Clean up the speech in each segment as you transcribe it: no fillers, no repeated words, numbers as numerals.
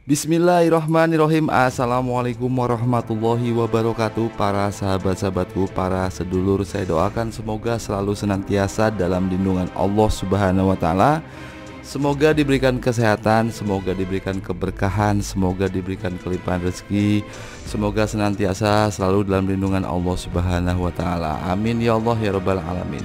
Bismillahirrahmanirrahim. Assalamualaikum warahmatullahi wabarakatuh. Para sahabat-sahabatku, para sedulur, saya doakan semoga selalu senantiasa dalam lindungan Allah Subhanahu wa Ta'ala. Semoga diberikan kesehatan, semoga diberikan keberkahan, semoga diberikan kelimpahan rezeki, semoga senantiasa selalu dalam lindungan Allah Subhanahu wa Ta'ala. Amin ya Allah ya Rabbal Alamin.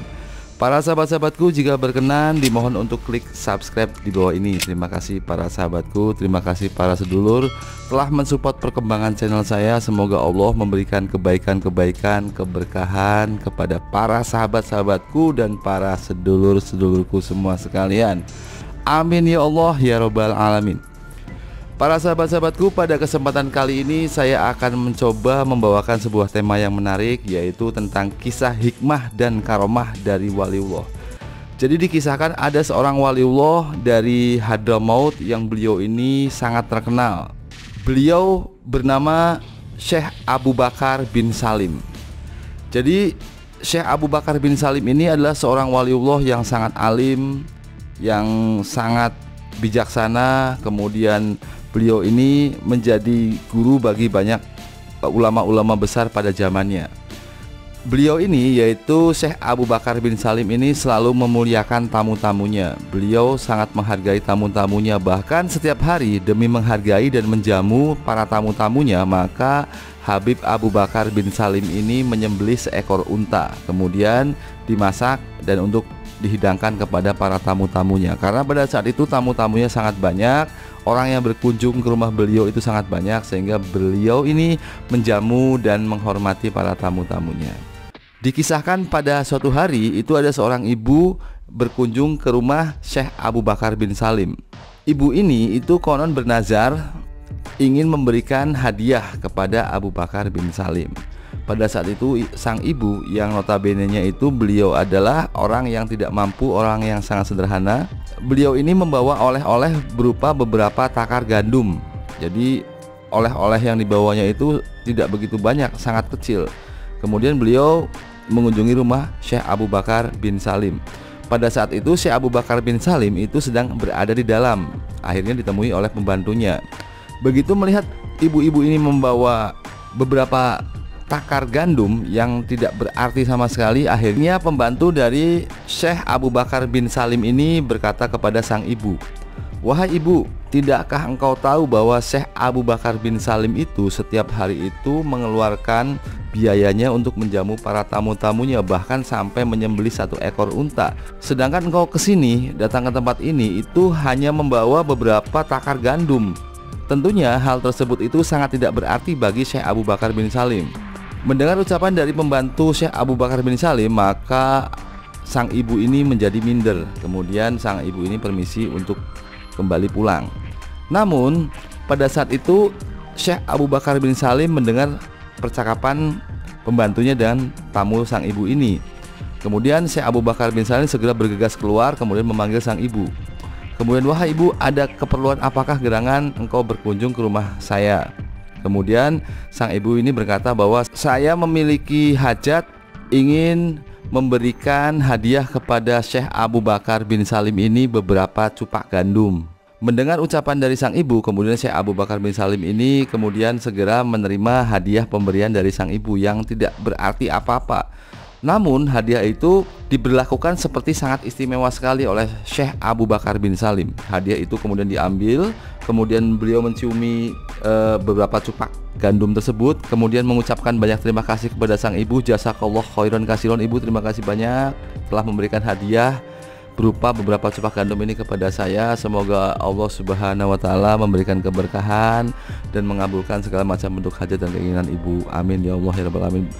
Para sahabat-sahabatku, jika berkenan dimohon untuk klik subscribe di bawah ini. Terima kasih para sahabatku, terima kasih para sedulur telah mensupport perkembangan channel saya. Semoga Allah memberikan kebaikan-kebaikan, keberkahan kepada para sahabat-sahabatku dan para sedulur-sedulurku semua sekalian. Amin ya Allah ya Rabbal Alamin. Para sahabat-sahabatku, pada kesempatan kali ini saya akan mencoba membawakan sebuah tema yang menarik, yaitu tentang kisah hikmah dan karomah dari waliullah. Jadi dikisahkan ada seorang waliullah dari Hadramaut yang beliau ini sangat terkenal. Beliau bernama Syekh Abu Bakar bin Salim. Jadi Syekh Abu Bakar bin Salim ini adalah seorang waliullah yang sangat alim, yang sangat bijaksana. Kemudian beliau ini menjadi guru bagi banyak ulama-ulama besar pada zamannya. Beliau ini, yaitu Syekh Abu Bakar bin Salim ini, selalu memuliakan tamu-tamunya. Beliau sangat menghargai tamu-tamunya. Bahkan setiap hari demi menghargai dan menjamu para tamu-tamunya, maka Habib Abu Bakar bin Salim ini menyembelih seekor unta, kemudian dimasak dan untuk dihidangkan kepada para tamu-tamunya. Karena pada saat itu tamu-tamunya sangat banyak, orang yang berkunjung ke rumah beliau itu sangat banyak, sehingga beliau ini menjamu dan menghormati para tamu-tamunya. Dikisahkan pada suatu hari itu ada seorang ibu berkunjung ke rumah Syekh Abu Bakar bin Salim. Ibu ini itu konon bernazar ingin memberikan hadiah kepada Abu Bakar bin Salim. Pada saat itu sang ibu yang notabene-nya itu beliau adalah orang yang tidak mampu, orang yang sangat sederhana. Beliau ini membawa oleh-oleh berupa beberapa takar gandum. Jadi oleh-oleh yang dibawanya itu tidak begitu banyak, sangat kecil. Kemudian beliau mengunjungi rumah Syekh Abu Bakar bin Salim. Pada saat itu Syekh Abu Bakar bin Salim itu sedang berada di dalam. Akhirnya ditemui oleh pembantunya. Begitu melihat ibu-ibu ini membawa beberapa takar gandum yang tidak berarti sama sekali, akhirnya pembantu dari Syekh Abu Bakar bin Salim ini berkata kepada sang ibu, "Wahai ibu, tidakkah engkau tahu bahwa Syekh Abu Bakar bin Salim itu setiap hari itu mengeluarkan biayanya untuk menjamu para tamu-tamunya, bahkan sampai menyembelih satu ekor unta. Sedangkan engkau kesini, datang ke tempat ini itu hanya membawa beberapa takar gandum. Tentunya hal tersebut itu sangat tidak berarti bagi Syekh Abu Bakar bin Salim." Mendengar ucapan dari pembantu Syekh Abu Bakar bin Salim, maka sang ibu ini menjadi minder. Kemudian sang ibu ini permisi untuk kembali pulang. Namun pada saat itu Syekh Abu Bakar bin Salim mendengar percakapan pembantunya dan tamu sang ibu ini. Kemudian Syekh Abu Bakar bin Salim segera bergegas keluar, kemudian memanggil sang ibu. Kemudian, "Wahai ibu, ada keperluan apakah gerangan engkau berkunjung ke rumah saya?" Kemudian sang ibu ini berkata bahwa saya memiliki hajat, ingin memberikan hadiah kepada Syekh Abu Bakar bin Salim ini beberapa cupak gandum. Mendengar ucapan dari sang ibu, kemudian Syekh Abu Bakar bin Salim ini kemudian segera menerima hadiah pemberian dari sang ibu yang tidak berarti apa-apa. Namun hadiah itu diberlakukan seperti sangat istimewa sekali oleh Syekh Abu Bakar bin Salim. Hadiah itu kemudian diambil, kemudian beliau menciumi beberapa cupak gandum tersebut, kemudian mengucapkan banyak terima kasih kepada sang ibu. "Jazakallah khairan kasiron, ibu, terima kasih banyak telah memberikan hadiah berupa beberapa cupak gandum ini kepada saya. Semoga Allah Subhanahu wa Ta'ala memberikan keberkahan dan mengabulkan segala macam bentuk hajat dan keinginan ibu. Amin ya Allah ya Rabbal Alamin."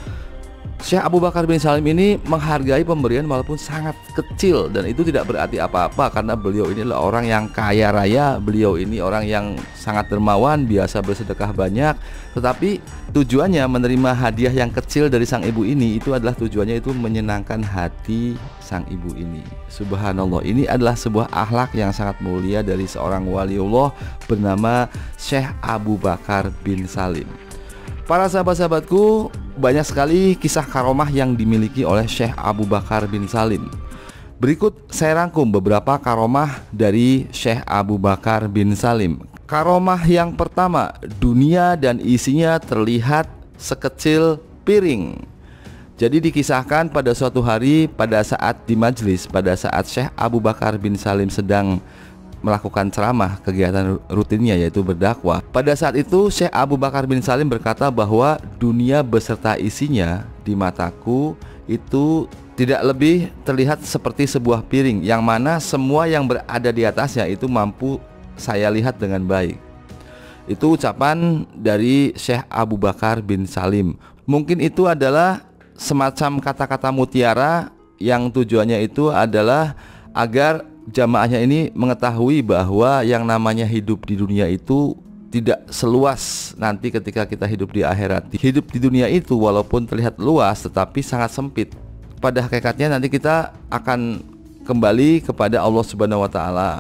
Syekh Abu Bakar bin Salim ini menghargai pemberian walaupun sangat kecil, dan itu tidak berarti apa-apa karena beliau ini adalah orang yang kaya raya. Beliau ini orang yang sangat dermawan, biasa bersedekah banyak. Tetapi tujuannya menerima hadiah yang kecil dari sang ibu ini, itu adalah tujuannya itu menyenangkan hati sang ibu ini. Subhanallah, ini adalah sebuah akhlak yang sangat mulia dari seorang waliullah bernama Syekh Abu Bakar bin Salim. Para sahabat-sahabatku, banyak sekali kisah karomah yang dimiliki oleh Syekh Abu Bakar bin Salim. Berikut saya rangkum beberapa karomah dari Syekh Abu Bakar bin Salim. Karomah yang pertama, dunia dan isinya terlihat sekecil piring. Jadi dikisahkan pada suatu hari pada saat di majlis, pada saat Syekh Abu Bakar bin Salim sedang melakukan ceramah, kegiatan rutinnya yaitu berdakwah. Pada saat itu Syekh Abu Bakar bin Salim berkata bahwa dunia beserta isinya di mataku itu tidak lebih terlihat seperti sebuah piring, yang mana semua yang berada di atasnya itu mampu saya lihat dengan baik. Itu ucapan dari Syekh Abu Bakar bin Salim. Mungkin itu adalah semacam kata-kata mutiara yang tujuannya itu adalah agar jamaahnya ini mengetahui bahwa yang namanya hidup di dunia itu tidak seluas nanti ketika kita hidup di akhirat. Hidup di dunia itu walaupun terlihat luas tetapi sangat sempit. Pada hakikatnya nanti kita akan kembali kepada Allah Subhanahu wa taala,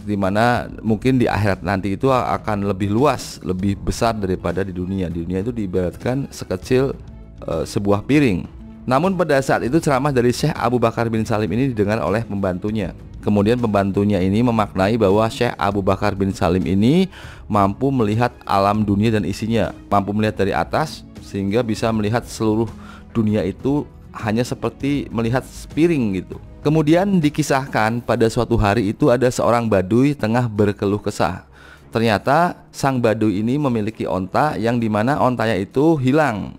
di mana mungkin di akhirat nanti itu akan lebih luas, lebih besar daripada di dunia. Di dunia itu diibaratkan sekecil sebuah piring. Namun pada saat itu ceramah dari Syekh Abu Bakar bin Salim ini didengar oleh pembantunya. Kemudian pembantunya ini memaknai bahwa Syekh Abu Bakar bin Salim ini mampu melihat alam dunia dan isinya, mampu melihat dari atas sehingga bisa melihat seluruh dunia itu hanya seperti melihat piring gitu. Kemudian dikisahkan pada suatu hari itu ada seorang baduy tengah berkeluh kesah. Ternyata sang baduy ini memiliki onta yang dimana ontanya itu hilang.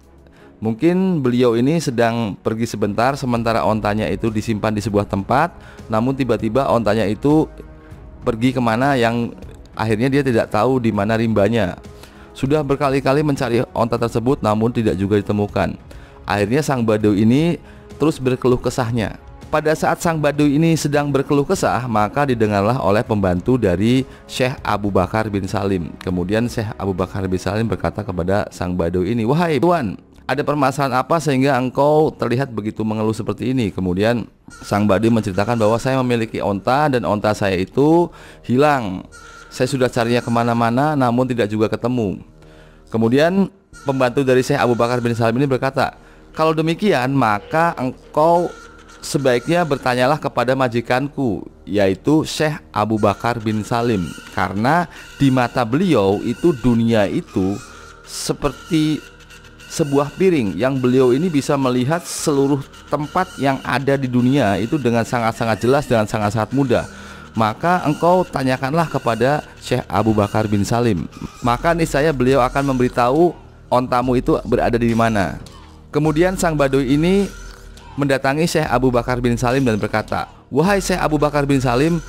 Mungkin beliau ini sedang pergi sebentar, sementara ontanya itu disimpan di sebuah tempat. Namun tiba-tiba ontanya itu pergi kemana yang akhirnya dia tidak tahu di mana rimbanya. Sudah berkali-kali mencari onta tersebut namun tidak juga ditemukan. Akhirnya sang baduy ini terus berkeluh kesahnya. Pada saat sang baduy ini sedang berkeluh kesah, maka didengarlah oleh pembantu dari Syekh Abu Bakar bin Salim. Kemudian Syekh Abu Bakar bin Salim berkata kepada sang baduy ini, "Wahai tuan, ada permasalahan apa sehingga engkau terlihat begitu mengeluh seperti ini?" Kemudian sang baduy menceritakan bahwa saya memiliki onta dan onta saya itu hilang. Saya sudah carinya kemana-mana namun tidak juga ketemu. Kemudian pembantu dari Syekh Abu Bakar bin Salim ini berkata, "Kalau demikian maka engkau sebaiknya bertanyalah kepada majikanku, yaitu Syekh Abu Bakar bin Salim, karena di mata beliau itu dunia itu seperti sebuah piring yang beliau ini bisa melihat seluruh tempat yang ada di dunia itu dengan sangat-sangat jelas, dengan sangat-sangat mudah. Maka engkau tanyakanlah kepada Syekh Abu Bakar bin Salim, maka niscaya beliau akan memberitahu ontamu itu berada di mana." Kemudian sang baduy ini mendatangi Syekh Abu Bakar bin Salim dan berkata, "Wahai Syekh Abu Bakar bin Salim,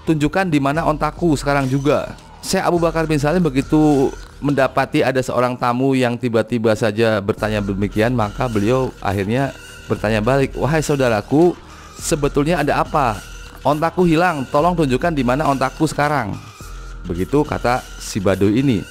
tunjukkan di mana ontaku sekarang juga." Syekh Abu Bakar bin Salim begitu mendapati ada seorang tamu yang tiba-tiba saja bertanya demikian, maka beliau akhirnya bertanya balik, "Wahai saudaraku, sebetulnya ada apa? Ontaku hilang, tolong tunjukkan di mana ontaku sekarang." Begitu kata si baduy ini.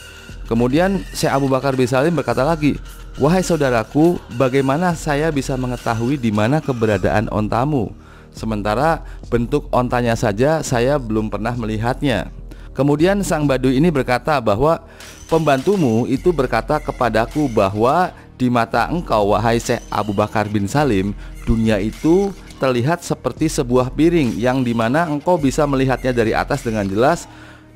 Kemudian Syekh Abu Bakar bin Salim berkata lagi, "Wahai saudaraku, bagaimana saya bisa mengetahui di mana keberadaan ontamu? Sementara bentuk ontanya saja saya belum pernah melihatnya." Kemudian sang baduy ini berkata bahwa pembantumu itu berkata kepadaku bahwa di mata engkau, wahai Syekh Abu Bakar bin Salim, dunia itu terlihat seperti sebuah piring yang dimana engkau bisa melihatnya dari atas dengan jelas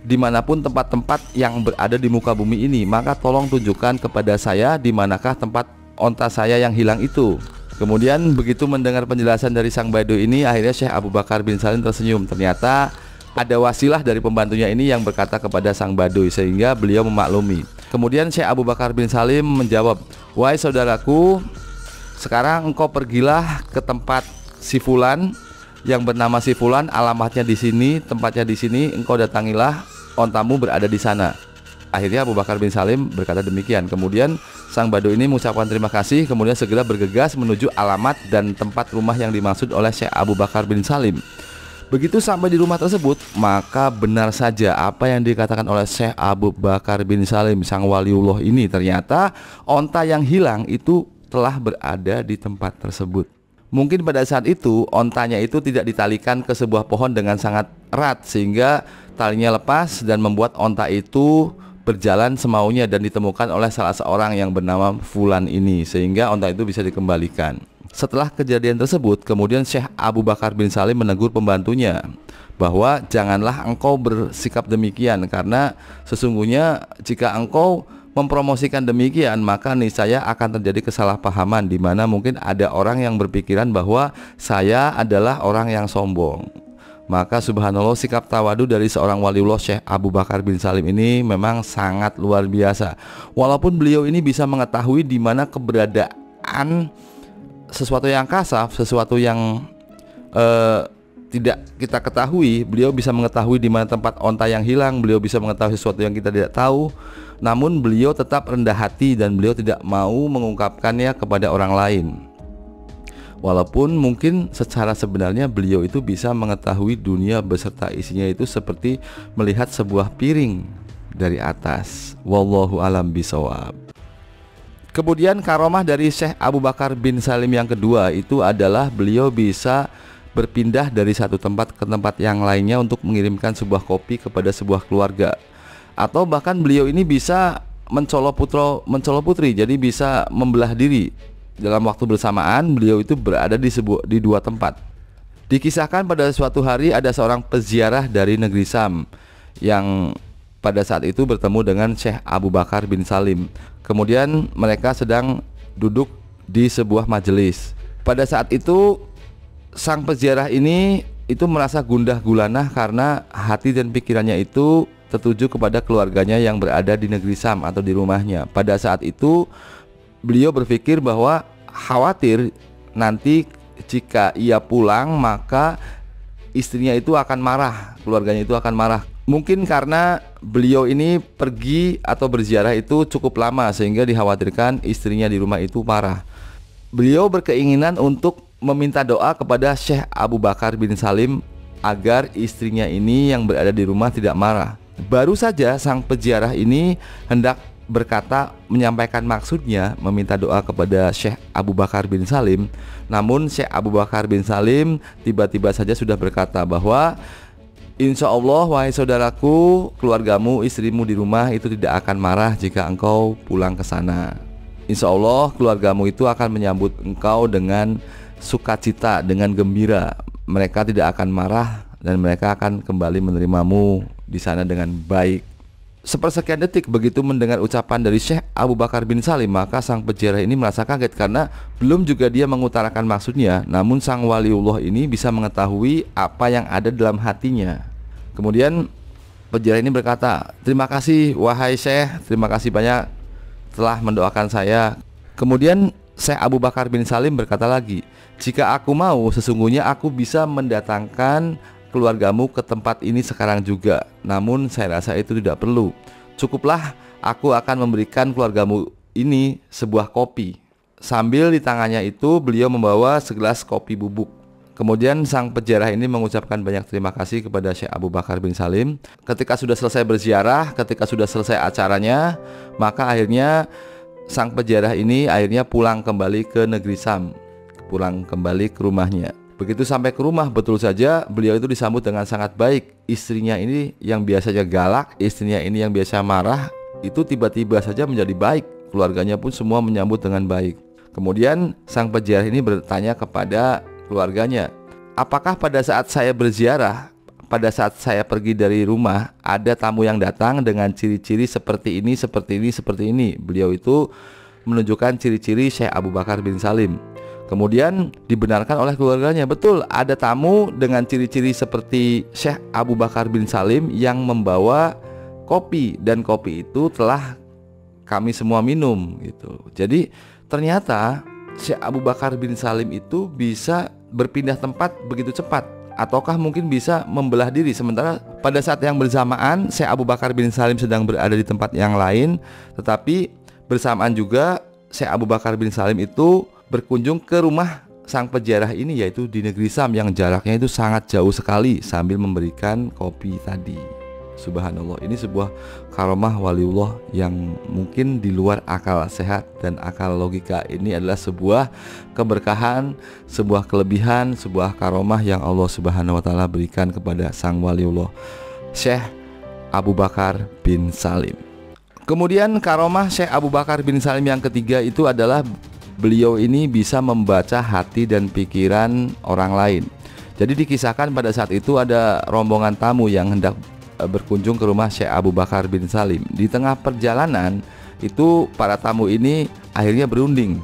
dimanapun tempat-tempat yang berada di muka bumi ini. Maka tolong tunjukkan kepada saya di manakah tempat onta saya yang hilang itu. Kemudian begitu mendengar penjelasan dari sang baduy ini, akhirnya Syekh Abu Bakar bin Salim tersenyum. Ternyata ada wasilah dari pembantunya ini yang berkata kepada sang baduy sehingga beliau memaklumi. Kemudian Syekh Abu Bakar bin Salim menjawab, "Wahai saudaraku, sekarang engkau pergilah ke tempat si fulan yang bernama si fulan, alamatnya di sini, tempatnya di sini, engkau datangilah, ontamu berada di sana." Akhirnya Abu Bakar bin Salim berkata demikian. Kemudian sang baduy ini mengucapkan terima kasih, kemudian segera bergegas menuju alamat dan tempat rumah yang dimaksud oleh Syekh Abu Bakar bin Salim. Begitu sampai di rumah tersebut, maka benar saja apa yang dikatakan oleh Syekh Abu Bakar bin Salim, sang waliullah ini. Ternyata onta yang hilang itu telah berada di tempat tersebut. Mungkin pada saat itu ontanya itu tidak ditalikan ke sebuah pohon dengan sangat erat sehingga talinya lepas dan membuat onta itu berjalan semaunya dan ditemukan oleh salah seorang yang bernama Fulan ini, sehingga onta itu bisa dikembalikan. Setelah kejadian tersebut, kemudian Syekh Abu Bakar bin Salim menegur pembantunya bahwa janganlah engkau bersikap demikian, karena sesungguhnya jika engkau mempromosikan demikian maka niscaya akan terjadi kesalahpahaman, di mana mungkin ada orang yang berpikiran bahwa saya adalah orang yang sombong. Maka subhanallah, sikap tawadu dari seorang waliullah Syekh Abu Bakar bin Salim ini memang sangat luar biasa. Walaupun beliau ini bisa mengetahui di mana keberadaan sesuatu yang kasaf, sesuatu yang tidak kita ketahui, beliau bisa mengetahui di mana tempat onta yang hilang, beliau bisa mengetahui sesuatu yang kita tidak tahu. Namun beliau tetap rendah hati dan beliau tidak mau mengungkapkannya kepada orang lain. Walaupun mungkin secara sebenarnya beliau itu bisa mengetahui dunia beserta isinya itu seperti melihat sebuah piring dari atas. Wallahu alam bisawab. Kemudian karomah dari Syekh Abu Bakar bin Salim yang kedua itu adalah beliau bisa berpindah dari satu tempat ke tempat yang lainnya untuk mengirimkan sebuah kopi kepada sebuah keluarga. Atau bahkan beliau ini bisa mencolok putri, jadi bisa membelah diri. Dalam waktu bersamaan beliau itu berada di dua tempat. Dikisahkan pada suatu hari ada seorang peziarah dari negeri Sam yang pada saat itu bertemu dengan Syekh Abu Bakar bin Salim. Kemudian mereka sedang duduk di sebuah majelis. Pada saat itu sang peziarah ini itu merasa gundah gulanah karena hati dan pikirannya itu tertuju kepada keluarganya yang berada di negeri Sam atau di rumahnya. Pada saat itu beliau berpikir bahwa khawatir nanti jika ia pulang maka istrinya itu akan marah, keluarganya itu akan marah. Mungkin karena beliau ini pergi atau berziarah itu cukup lama sehingga dikhawatirkan istrinya di rumah itu marah. Beliau berkeinginan untuk meminta doa kepada Syekh Abu Bakar bin Salim agar istrinya ini yang berada di rumah tidak marah. Baru saja sang peziarah ini hendak berkata menyampaikan maksudnya meminta doa kepada Syekh Abu Bakar bin Salim, namun Syekh Abu Bakar bin Salim tiba-tiba saja sudah berkata bahwa insya Allah wahai saudaraku, keluargamu, istrimu di rumah itu tidak akan marah jika engkau pulang ke sana. Insya Allah keluargamu itu akan menyambut engkau dengan sukacita, dengan gembira. Mereka tidak akan marah dan mereka akan kembali menerimamu di sana dengan baik. Sepersekian detik begitu mendengar ucapan dari Syekh Abu Bakar bin Salim, maka sang peziarah ini merasa kaget karena belum juga dia mengutarakan maksudnya, namun sang waliullah ini bisa mengetahui apa yang ada dalam hatinya. Kemudian peziarah ini berkata, terima kasih wahai Syekh, terima kasih banyak telah mendoakan saya. Kemudian Syekh Abu Bakar bin Salim berkata lagi, jika aku mau, sesungguhnya aku bisa mendatangkan keluargamu ke tempat ini sekarang juga. Namun saya rasa itu tidak perlu. Cukuplah aku akan memberikan keluargamu ini sebuah kopi. Sambil di tangannya itu beliau membawa segelas kopi bubuk. Kemudian sang peziarah ini mengucapkan banyak terima kasih kepada Syekh Abu Bakar bin Salim. Ketika sudah selesai berziarah, ketika sudah selesai acaranya, maka akhirnya sang peziarah ini akhirnya pulang kembali ke negeri Sam, pulang kembali ke rumahnya. Begitu sampai ke rumah, betul saja beliau itu disambut dengan sangat baik. Istrinya ini yang biasanya galak, istrinya ini yang biasa marah, itu tiba-tiba saja menjadi baik. Keluarganya pun semua menyambut dengan baik. Kemudian sang peziarah ini bertanya kepada keluarganya, apakah pada saat saya berziarah, pada saat saya pergi dari rumah, ada tamu yang datang dengan ciri-ciri seperti ini, seperti ini, seperti ini. Beliau itu menunjukkan ciri-ciri Syekh Abu Bakar bin Salim. Kemudian dibenarkan oleh keluarganya, betul ada tamu dengan ciri-ciri seperti Syekh Abu Bakar bin Salim yang membawa kopi, dan kopi itu telah kami semua minum gitu. Jadi ternyata Syekh Abu Bakar bin Salim itu bisa berpindah tempat begitu cepat, ataukah mungkin bisa membelah diri. Sementara pada saat yang bersamaan Syekh Abu Bakar bin Salim sedang berada di tempat yang lain, tetapi bersamaan juga Syekh Abu Bakar bin Salim itu berkunjung ke rumah sang peziarah ini, yaitu di negeri Sam yang jaraknya itu sangat jauh sekali, sambil memberikan kopi tadi. Subhanallah, ini sebuah karomah waliullah yang mungkin di luar akal sehat dan akal logika. Ini adalah sebuah keberkahan, sebuah kelebihan, sebuah karomah yang Allah Subhanahu wa taala berikan kepada sang waliullah Syekh Abu Bakar bin Salim. Kemudian karomah Syekh Abu Bakar bin Salim yang ketiga itu adalah beliau ini bisa membaca hati dan pikiran orang lain. Jadi dikisahkan pada saat itu ada rombongan tamu yang hendak berkunjung ke rumah Syekh Abu Bakar bin Salim. Di tengah perjalanan itu para tamu ini akhirnya berunding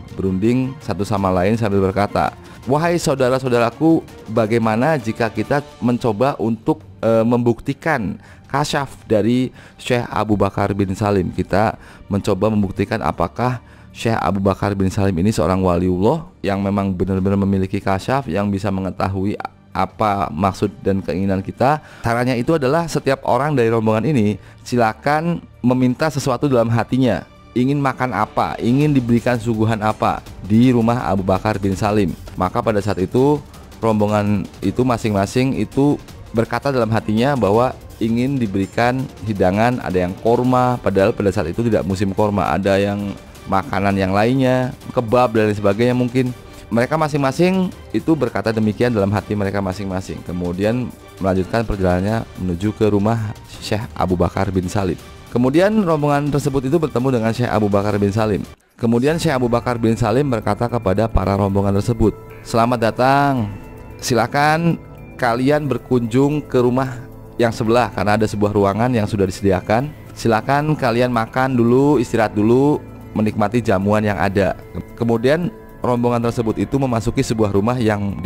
satu sama lain sambil berkata, "Wahai saudara-saudaraku, bagaimana jika kita mencoba untuk membuktikan kasyaf dari Syekh Abu Bakar bin Salim? Kita mencoba membuktikan apakah Syekh Abu Bakar bin Salim ini seorang waliullah yang memang benar-benar memiliki kasyaf, yang bisa mengetahui apa maksud dan keinginan kita." Caranya itu adalah setiap orang dari rombongan ini silakan meminta sesuatu dalam hatinya, ingin makan apa, ingin diberikan suguhan apa di rumah Abu Bakar bin Salim. Maka pada saat itu rombongan itu masing-masing itu berkata dalam hatinya bahwa ingin diberikan hidangan, ada yang korma, padahal pada saat itu tidak musim korma, ada yang makanan yang lainnya, kebab dan lain sebagainya mungkin. Mereka masing-masing itu berkata demikian dalam hati mereka masing-masing. Kemudian melanjutkan perjalanannya menuju ke rumah Syekh Abu Bakar bin Salim. Kemudian rombongan tersebut itu bertemu dengan Syekh Abu Bakar bin Salim. Kemudian Syekh Abu Bakar bin Salim berkata kepada para rombongan tersebut, "Selamat datang, silakan kalian berkunjung ke rumah yang sebelah karena ada sebuah ruangan yang sudah disediakan. Silakan kalian makan dulu, istirahat dulu, menikmati jamuan yang ada." Kemudian rombongan tersebut itu memasuki sebuah rumah yang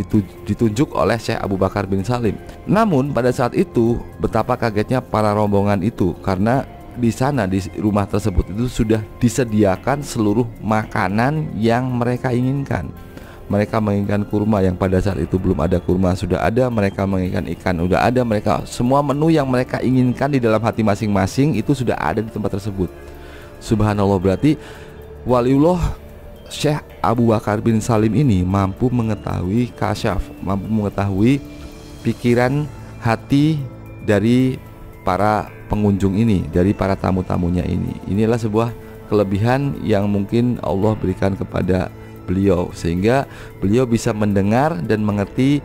ditunjuk oleh Syekh Abu Bakar bin Salim. Namun pada saat itu betapa kagetnya para rombongan itu, karena di sana di rumah tersebut itu sudah disediakan seluruh makanan yang mereka inginkan. Mereka menginginkan kurma yang pada saat itu belum ada kurma, sudah ada. Mereka menginginkan ikan, sudah ada. Mereka semua menu yang mereka inginkan di dalam hati masing-masing itu sudah ada di tempat tersebut. Subhanallah, berarti waliullah Syekh Abu Bakar bin Salim ini mampu mengetahui kasyaf, mampu mengetahui pikiran hati dari para pengunjung ini, dari para tamu-tamunya ini. Inilah sebuah kelebihan yang mungkin Allah berikan kepada beliau, sehingga beliau bisa mendengar dan mengerti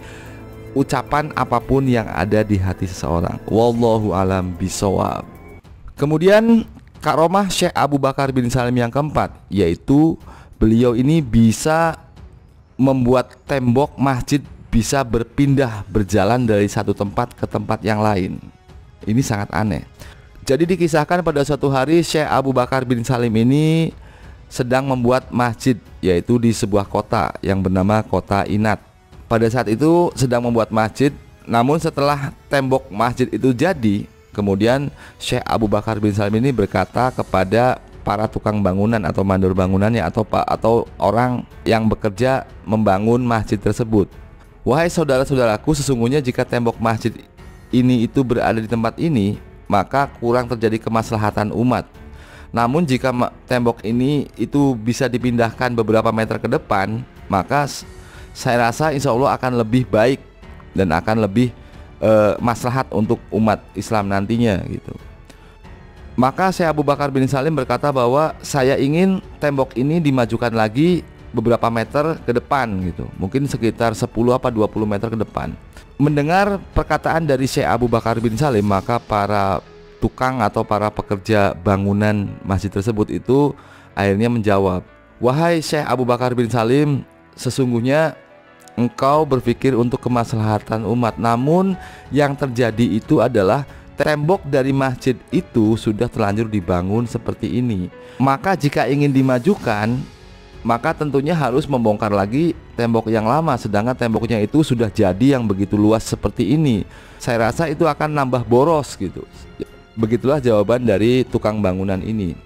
ucapan apapun yang ada di hati seseorang. Wallahu alam bisawab. Kemudian karomah Syekh Abu Bakar bin Salim yang keempat, yaitu beliau ini bisa membuat tembok masjid bisa berpindah, berjalan dari satu tempat ke tempat yang lain. Ini sangat aneh. Jadi dikisahkan pada suatu hari Syekh Abu Bakar bin Salim ini sedang membuat masjid, yaitu di sebuah kota yang bernama Kota Inat. Pada saat itu sedang membuat masjid, namun setelah tembok masjid itu jadi, kemudian Syekh Abu Bakar bin Salim ini berkata kepada para tukang bangunan atau mandor bangunannya atau orang yang bekerja membangun masjid tersebut, "Wahai saudara-saudaraku, sesungguhnya jika tembok masjid ini itu berada di tempat ini, maka kurang terjadi kemaslahatan umat. Namun jika tembok ini itu bisa dipindahkan beberapa meter ke depan, maka saya rasa insya Allah akan lebih baik dan akan lebih maslahat untuk umat Islam nantinya," gitu. Maka Syekh Abu Bakar bin Salim berkata bahwa saya ingin tembok ini dimajukan lagi beberapa meter ke depan gitu, mungkin sekitar 10 apa 20 meter ke depan. Mendengar perkataan dari Syekh Abu Bakar bin Salim, maka para tukang atau para pekerja bangunan masjid tersebut itu akhirnya menjawab, "Wahai Syekh Abu Bakar bin Salim, sesungguhnya engkau berpikir untuk kemaslahatan umat, namun yang terjadi itu adalah tembok dari masjid itu sudah terlanjur dibangun seperti ini. Maka jika ingin dimajukan, maka tentunya harus membongkar lagi tembok yang lama, sedangkan temboknya itu sudah jadi yang begitu luas seperti ini. Saya rasa itu akan nambah boros," gitu. Begitulah jawaban dari tukang bangunan ini.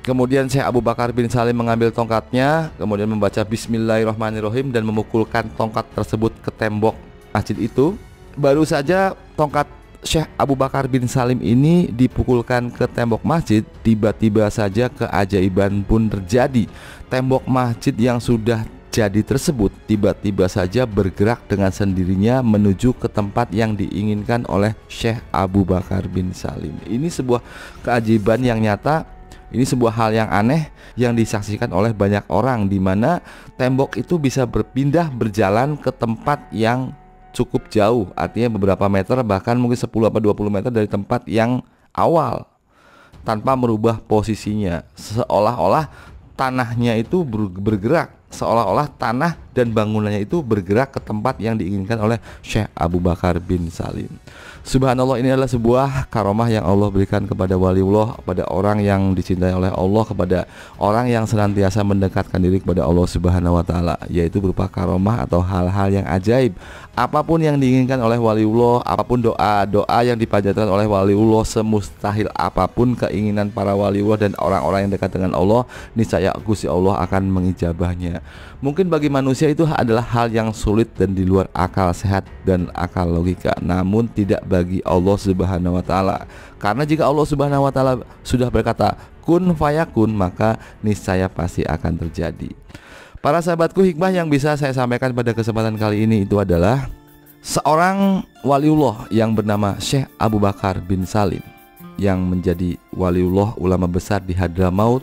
Kemudian Syekh Abu Bakar bin Salim mengambil tongkatnya, kemudian membaca Bismillahirrahmanirrahim dan memukulkan tongkat tersebut ke tembok masjid itu. Baru saja tongkat Syekh Abu Bakar bin Salim ini dipukulkan ke tembok masjid, tiba-tiba saja keajaiban pun terjadi. Tembok masjid yang sudah jadi tersebut tiba-tiba saja bergerak dengan sendirinya menuju ke tempat yang diinginkan oleh Syekh Abu Bakar bin Salim. Ini sebuah keajaiban yang nyata, ini sebuah hal yang aneh yang disaksikan oleh banyak orang, di mana tembok itu bisa berpindah berjalan ke tempat yang cukup jauh, artinya beberapa meter, bahkan mungkin 10 atau 20 meter dari tempat yang awal, tanpa merubah posisinya, seolah-olah tanahnya itu bergerak seolah-olah tanah dan bangunannya itu bergerak ke tempat yang diinginkan oleh Syekh Abu Bakar bin Salim. Subhanallah, ini adalah sebuah karomah yang Allah berikan kepada waliullah, kepada orang yang dicintai oleh Allah, kepada orang yang senantiasa mendekatkan diri kepada Allah Subhanahu wa taala, yaitu berupa karomah atau hal-hal yang ajaib. Apapun yang diinginkan oleh waliullah, apapun doa-doa yang dipanjatkan oleh waliullah, semustahil apapun keinginan para waliullah dan orang-orang yang dekat dengan Allah, niscaya Gusti Allah akan mengijabahnya. Mungkin bagi manusia itu adalah hal yang sulit dan di luar akal sehat dan akal logika, namun tidak bagi Allah Subhanahu wa taala. Karena jika Allah Subhanahu wa taala sudah berkata kun fayakun, maka niscaya pasti akan terjadi. Para sahabatku, hikmah yang bisa saya sampaikan pada kesempatan kali ini itu adalah seorang waliullah yang bernama Syekh Abu Bakar bin Salim yang menjadi waliullah ulama besar di Hadramaut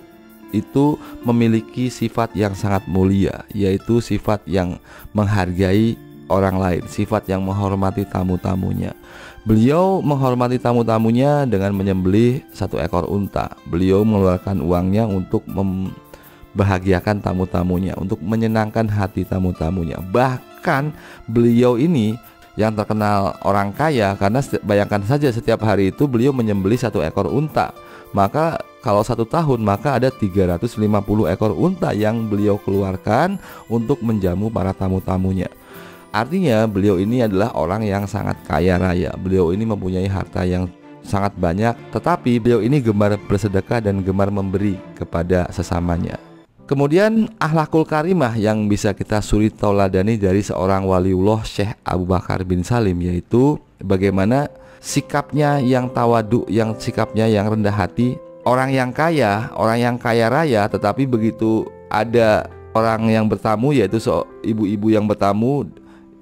itu memiliki sifat yang sangat mulia, yaitu sifat yang menghargai orang lain, sifat yang menghormati tamu-tamunya. Beliau menghormati tamu-tamunya dengan menyembelih 1 ekor unta. Beliau mengeluarkan uangnya untuk membahagiakan tamu-tamunya, untuk menyenangkan hati tamu-tamunya. Bahkan beliau ini yang terkenal orang kaya, karena bayangkan saja setiap hari itu beliau menyembelih 1 ekor unta. Maka kalau 1 tahun maka ada 350 ekor unta yang beliau keluarkan untuk menjamu para tamu-tamunya. Artinya beliau ini adalah orang yang sangat kaya raya. Beliau ini mempunyai harta yang sangat banyak, tetapi beliau ini gemar bersedekah dan gemar memberi kepada sesamanya. Kemudian akhlakul karimah yang bisa kita suri tauladani dari seorang waliullah Syekh Abu Bakar bin Salim, yaitu bagaimana sikapnya yang tawadu, yang sikapnya yang rendah hati. Orang yang kaya raya, tetapi begitu ada orang yang bertamu, yaitu ibu-ibu yang bertamu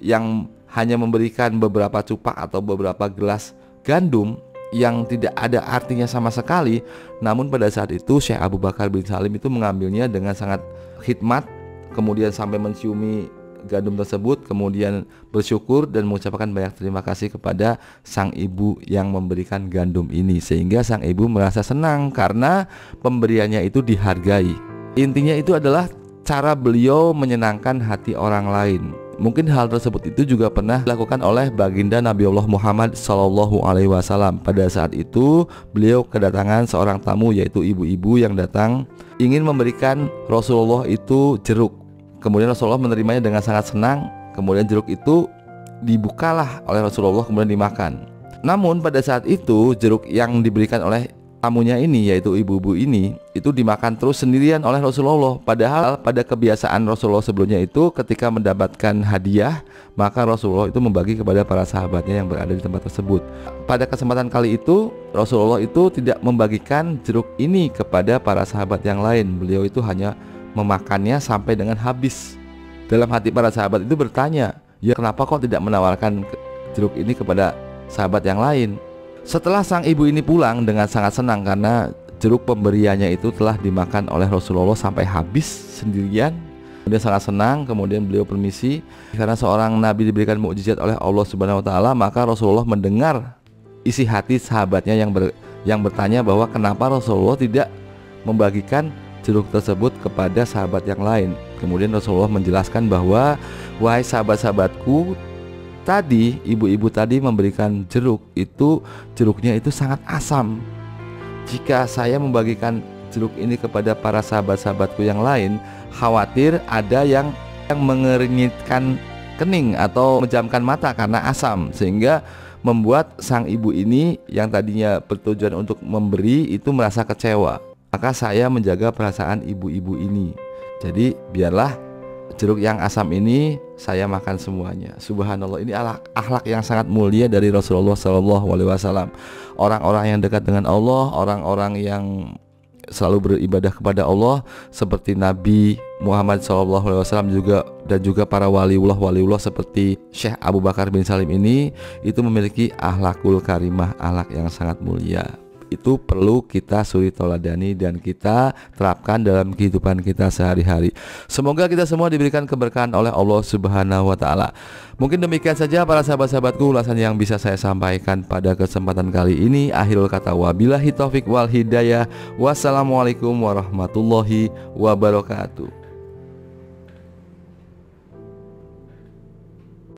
yang hanya memberikan beberapa cupak atau beberapa gelas gandum yang tidak ada artinya sama sekali, namun pada saat itu Syekh Abu Bakar bin Salim itu mengambilnya dengan sangat khidmat, kemudian sampai menciumi gandum tersebut, kemudian bersyukur dan mengucapkan banyak terima kasih kepada sang ibu yang memberikan gandum ini, sehingga sang ibu merasa senang karena pemberiannya itu dihargai. Intinya itu adalah cara beliau menyenangkan hati orang lain. Mungkin hal tersebut itu juga pernah dilakukan oleh baginda Nabi Allah Muhammad SAW. Pada saat itu beliau kedatangan seorang tamu, yaitu ibu-ibu yang datang ingin memberikan Rasulullah itu jeruk. Kemudian Rasulullah menerimanya dengan sangat senang. Kemudian jeruk itu dibukalah oleh Rasulullah, kemudian dimakan. Namun pada saat itu jeruk yang diberikan oleh tamunya ini, yaitu ibu-ibu ini, itu dimakan terus sendirian oleh Rasulullah. Padahal pada kebiasaan Rasulullah sebelumnya itu ketika mendapatkan hadiah, maka Rasulullah itu membagi kepada para sahabatnya yang berada di tempat tersebut. Pada kesempatan kali itu Rasulullah itu tidak membagikan jeruk ini kepada para sahabat yang lain. Beliau itu hanya memakannya sampai dengan habis. Dalam hati para sahabat itu bertanya, ya kenapa kok tidak menawarkan jeruk ini kepada sahabat yang lain? Setelah sang ibu ini pulang dengan sangat senang karena jeruk pemberiannya itu telah dimakan oleh Rasulullah sampai habis sendirian. Kemudian sangat senang, kemudian beliau permisi. Karena seorang nabi diberikan mukjizat oleh Allah Subhanahu wa taala, maka Rasulullah mendengar isi hati sahabatnya yang bertanya bahwa kenapa Rasulullah tidak membagikan jeruk tersebut kepada sahabat yang lain. Kemudian Rasulullah menjelaskan bahwa wahai sahabat-sahabatku, tadi ibu-ibu tadi memberikan jeruk itu, jeruknya itu sangat asam. Jika saya membagikan jeruk ini kepada para sahabat-sahabatku yang lain, khawatir ada yang mengeringitkan kening atau menjamkan mata karena asam, sehingga membuat sang ibu ini yang tadinya bertujuan untuk memberi itu merasa kecewa. Maka saya menjaga perasaan ibu-ibu ini. Jadi biarlah jeruk yang asam ini saya makan semuanya. Subhanallah, ini akhlak yang sangat mulia dari Rasulullah SAW. Orang-orang yang dekat dengan Allah, orang-orang yang selalu beribadah kepada Allah seperti Nabi Muhammad SAW dan juga para waliullah seperti Syekh Abu Bakar bin Salim ini, itu memiliki akhlakul karimah, akhlak yang sangat mulia. Itu perlu kita suri tauladani dan kita terapkan dalam kehidupan kita sehari-hari. Semoga kita semua diberikan keberkahan oleh Allah Subhanahu wa taala. Mungkin demikian saja para sahabat-sahabatku ulasan yang bisa saya sampaikan pada kesempatan kali ini. Akhirul kata wabillahi taufik wal hidayah. Wassalamualaikum warahmatullahi wabarakatuh.